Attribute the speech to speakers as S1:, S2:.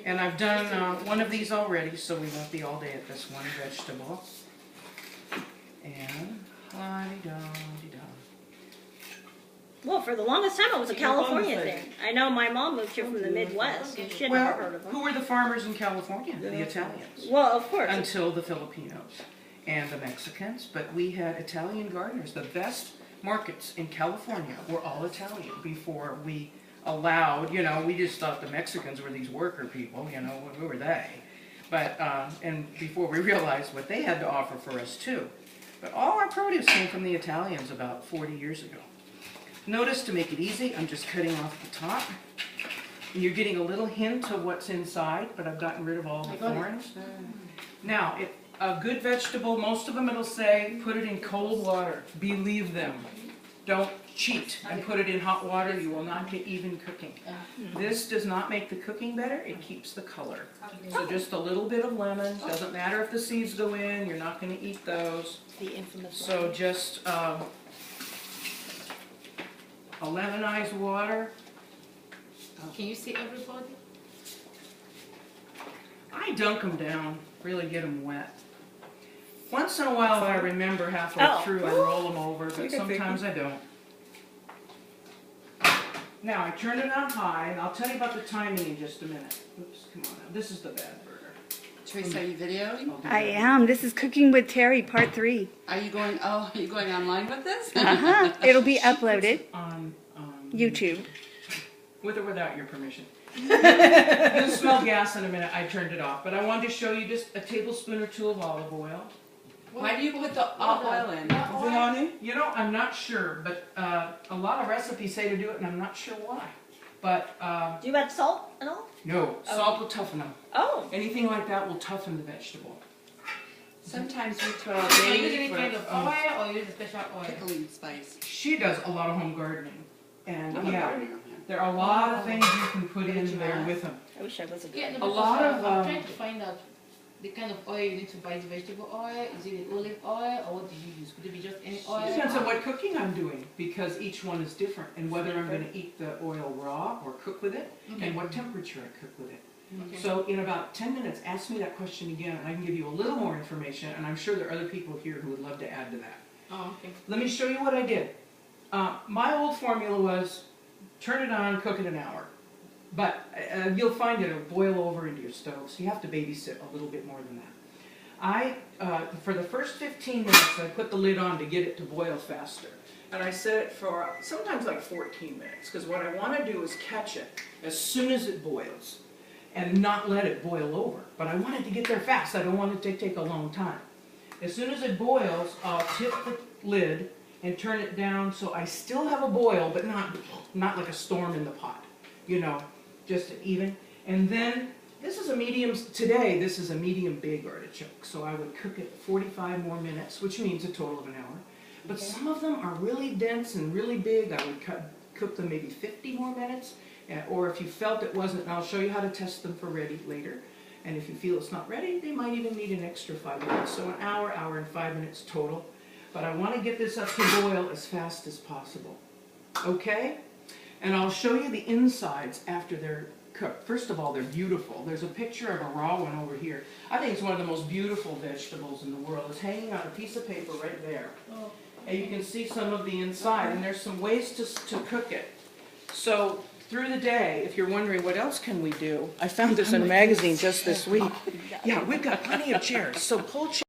S1: And I've done one of these already, so we won't be all day at this one vegetable. And la-di-da-di-da.
S2: Well, for the longest time, it was a California thing. I know my mom moved here from the Midwest, and she had never heard of them.
S1: Who were the farmers in California? The Italians.
S2: Well, of course.
S1: Until the Filipinos and the Mexicans. But we had Italian gardeners. The best markets in California were all Italian before we allowed, you know, we just thought the Mexicans were these worker people, you know, who were they? But, and before we realized what they had to offer for us too. But all our produce came from the Italians about 40 years ago. Notice, to make it easy, I'm just cutting off the top. And you're getting a little hint of what's inside, but I've gotten rid of all the thorns. Now, a good vegetable, most of them it'll say, put it in cold water. Believe them. Don't cheat and put it in hot water. You will not get even cooking. This does not make the cooking better. It keeps the color. So just a little bit of lemon. Doesn't matter if the seeds go in. You're not going to eat those.
S2: The infamous.
S1: So just a lemonized water.
S3: Can you see everybody?
S1: I dunk them down. Really get them wet. Once in a while, if I remember halfway through, I roll them over, but sometimes I don't. Now, I turn it on high, and I'll tell you about the timing in just a minute. Oops, come on now. This is the bad burger.
S4: Teresa, are you videoing?
S5: I am. This is Cooking with Terrie, Part 3.
S4: Are you going online with this?
S5: It'll be uploaded
S1: On
S5: YouTube.
S1: with or without your permission. You'll smell gas in a minute. I turned it off, but I wanted to show you just a tablespoon or two of olive oil.
S4: Why do you put the oil in?
S1: Honey? You know, I'm not sure, but a lot of recipes say to do it, and I'm not sure why. But
S2: Do you add salt and all?
S1: no, salt will toughen them.
S2: Oh.
S1: Anything like that will toughen the vegetable.
S4: Sometimes we throw a
S3: Do you use
S4: bay
S3: any kind
S4: for
S3: of oil or use a special oil?
S4: pickling spice.
S1: She does a lot of home gardening, and
S4: I'm a
S1: yeah,
S4: gardener.
S1: there are a lot of things you can put in there with them.
S2: I wish I was a
S3: Yeah,
S2: good.
S3: no,
S1: A lot
S3: because,
S1: of,
S3: I'm trying to find out the kind of oil you need to buy. The vegetable oil? Is it olive oil, or what do you use? Could it be just any oil?
S1: It depends on what cooking I'm doing, because each one is different, and whether I'm going to eat the oil raw or cook with it, and what temperature I cook with it.
S3: Okay.
S1: So in about 10 minutes, ask me that question again, and I can give you a little more information, and I'm sure there are other people here who would love to add to that.
S3: Oh, okay.
S1: Let me show you what I did. My old formula was, turn it on, cook it an hour. But you'll find it'll boil over into your stove, so you have to babysit a little bit more than that. For the first 15 minutes, I put the lid on to get it to boil faster. And I set it for sometimes like 14 minutes, because what I want to do is catch it as soon as it boils and not let it boil over. But I want it to get there fast. I don't want it to take a long time. As soon as it boils, I'll tip the lid and turn it down so I still have a boil, but not like a storm in the pot. You know, just even. And then, this is a medium, today this is a medium big artichoke. So I would cook it 45 more minutes, which means a total of an hour. But some of them are really dense and really big. I would cook them maybe 50 more minutes. Or if you felt it wasn't, and I'll show you how to test them for ready later. And if you feel it's not ready, they might even need an extra 5 minutes. So an hour, hour and 5 minutes total. But I want to get this up to boil as fast as possible. Okay? And I'll show you the insides after they're cooked. First of all, they're beautiful. There's a picture of a raw one over here. I think it's one of the most beautiful vegetables in the world. It's hanging on a piece of paper right there.
S3: Oh.
S1: And you can see some of the inside, and there's some ways to cook it. So through the day, if you're wondering what else can we do, I found this in a magazine just this week. Yeah, we've got plenty of chairs. So pull chairs.